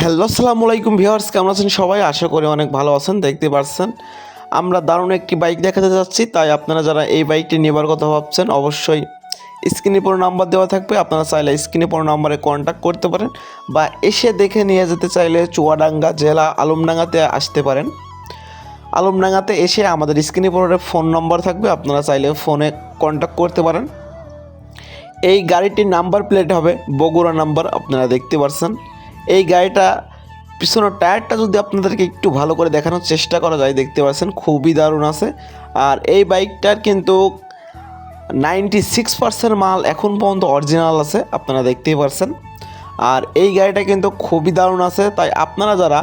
Hello আসসালামু আলাইকুম viewers, কেমন আছেন সবাই? আশা করি অনেক ভালো আছেন। দেখতে পাচ্ছেন আমরা দারুণ একটি বাইক দেখাতে যাচ্ছি। তাই আপনারা যারা এই বাইকটি নেবার কথা ভাবছেন অবশ্যই স্ক্রিনে পুরো নাম্বার দেওয়া থাকবে। আপনারা চাইলে স্ক্রিনে পুরো নাম্বারে কন্ট্যাক্ট করতে পারেন বা এসে দেখে নিয়ে যেতে চাইলে চুয়াডাঙ্গা জেলা আলমডাঙ্গাতে আসতে পারেন। আলমডাঙ্গাতে এসে আমাদের স্ক্রিনে পুরো ফোন নম্বর থাকবে, আপনারা চাইলে ফোনে কন্ট্যাক্ট করতে পারেন। এই গাড়িটির নাম্বার প্লেট হবে বগুড়া নাম্বার, আপনারা দেখতে পাচ্ছেন। এই গাড়িটা পিছনের টায়ারটা যদি আপনাদেরকে একটু ভালো করে দেখানোর চেষ্টা করা যায়, দেখতে পাচ্ছেন খুবই দারুণ আছে। আর এই বাইকটার কিন্তু 96% মাল এখন পর্যন্ত অরিজিনাল আছে, আপনারা দেখতেই পাচ্ছেন। আর এই গাড়িটা কিন্তু খুবই দারুণ আছে। তাই আপনারা যারা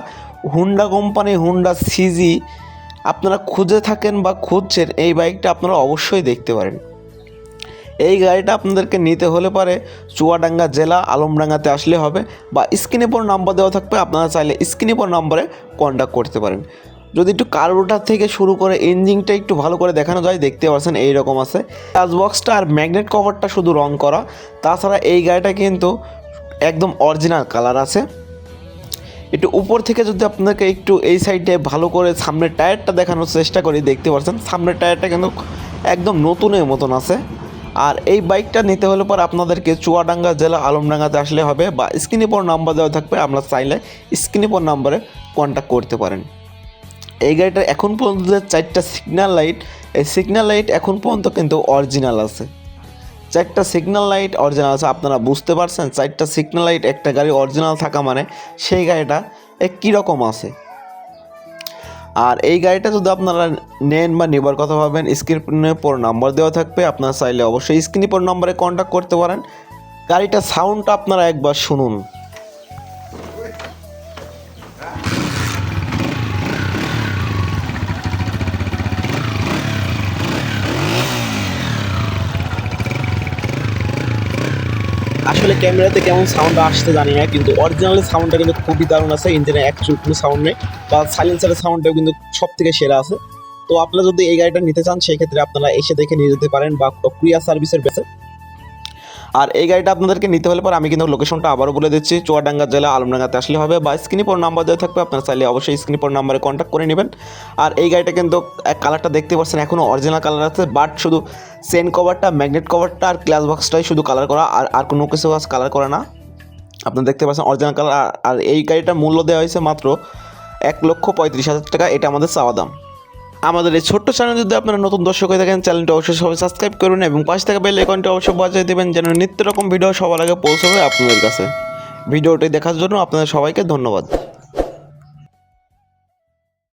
হুন্ডা কোম্পানি হুন্ডা সিজি আপনারা খুঁজে থাকেন বা খুঁজছেন, এই বাইকটা আপনারা অবশ্যই দেখতে পারেন। এই গাড়িটা আপনাদেরকে নিতে হলে পারে চুয়াডাঙ্গা জেলা আলমডাঙ্গাতে আসলে হবে বা স্ক্রিনে পর নাম্বার দেওয়া থাকবে, আপনারা চাইলে স্ক্রিনে পর নাম্বারে কন্ট্যাক্ট করতে পারেন। যদি একটু কার্বোরেটর থেকে শুরু করে ইঞ্জিনটা একটু ভালো করে দেখানো যায়, দেখতে পাচ্ছেন এইরকম আছে। গ্লাস বক্সটা আর ম্যাগনেট কভারটা শুধু রং করা, তাছাড়া এই গাড়িটা কিন্তু একদম অরিজিনাল কালার আছে। একটু উপর থেকে যদি আপনাকে একটু এই সাইডে ভালো করে সামনের টায়ারটা দেখানোর চেষ্টা করি, দেখতে পাচ্ছেন সামনের টায়ারটা কিন্তু একদম নতুনের মতন আছে। আর এই বাইকটা নিতে হলে পর আপনাদেরকে চুয়াডাঙ্গা জেলা আলমডাঙ্গাতে আসলে হবে বা স্ক্রিনে পর নাম্বার দেওয়া থাকবে, আমরা চাইলে স্ক্রিনে পর নাম্বারে কন্ট্যাক্ট করতে পারেন। এই গাড়িটার এখন পর্যন্ত যে 4টা সিগন্যাল লাইট, এই সিগন্যাল লাইট এখন পর্যন্ত কিন্তু অরিজিনাল আছে। 4টা সিগন্যাল লাইট অরিজিনাল আছে, আপনারা বুঝতে পারছেন 4টা সিগন্যাল লাইট একটা গাড়ি অরিজিনাল থাকা মানে সেই গাড়িটা কীরকম আছে। আর এই গাড়িটা যদি আপনারা নেন বা নেবার কথা ভাবেন, স্ক্রিনে পর নাম্বার দেওয়া থাকবে, আপনারা চাইলে অবশ্যই স্ক্রিনে পর নাম্বারে কন্ট্যাক্ট করতে পারেন। গাড়িটার সাউন্ডটা আপনারা একবার শুনুন। আসলে ক্যামেরাতে কেমন সাউন্ড আসতে জানি না, কিন্তু অরিজিনাল সাউন্ডটা কিন্তু খুবই দারুণ আছে। ইঞ্জিনে অ্যাকচুয়াল কোনো সাউন্ড নেই বা সাইলেন্সারের সাউন্ডটাও কিন্তু সব থেকে সেরা আছে। তো আপনারা যদি এই গাড়িটা নিতে চান, সেই ক্ষেত্রে আপনারা এসে দেখে নিয়ে যেতে পারেন বা কুরিয়ার সার্ভিসের বেসে। আর এই গাড়িটা আপনাদেরকে নিতে হলে পর আমি কিন্তু লোকেশনটা আবারও বলে দিচ্ছি, চুয়াডাঙ্গা জেলা আলমডাঙ্গাতে আসলে হবে বা স্ক্রিনে পর নাম্বার দেওয়া থাকবে, আপনারা চাইলে অবশ্যই স্ক্রিনে পর নাম্বারে কন্ট্যাক্ট করে নেবেন। আর এই গাড়িটা কিন্তু কালারটা দেখতে পাচ্ছেন এখনও অরিজিনাল কালার আছে, বাট শুধু চেন কভারটা ম্যাগনেট কভারটা আর গ্লাস বক্সটাই শুধু কালার করা, আর কোনো কিছু কালার করা না। আপনারা দেখতে পাচ্ছেন অরিজিনাল কালার। আর এই গাড়িটার মূল্য দেওয়া হয়েছে মাত্র 1,35,000 টাকা, এটা আমাদের চাওয়া দাম। আমাদের এই ছোট্ট চ্যানেল যদি আপনারা নতুন দর্শক হয়ে থাকেন, চ্যানেলটা অবশ্যই সবাই সাবস্ক্রাইব করবেন এবং পাশে থাকা বেল আইকনটি অবশ্যই বাজিয়ে দেবেন, যেন নিত্য রকম ভিডিও সবার আগে পৌঁছাবে আপনাদের কাছে। ভিডিওটি দেখার জন্য আপনাদের সবাইকে ধন্যবাদ।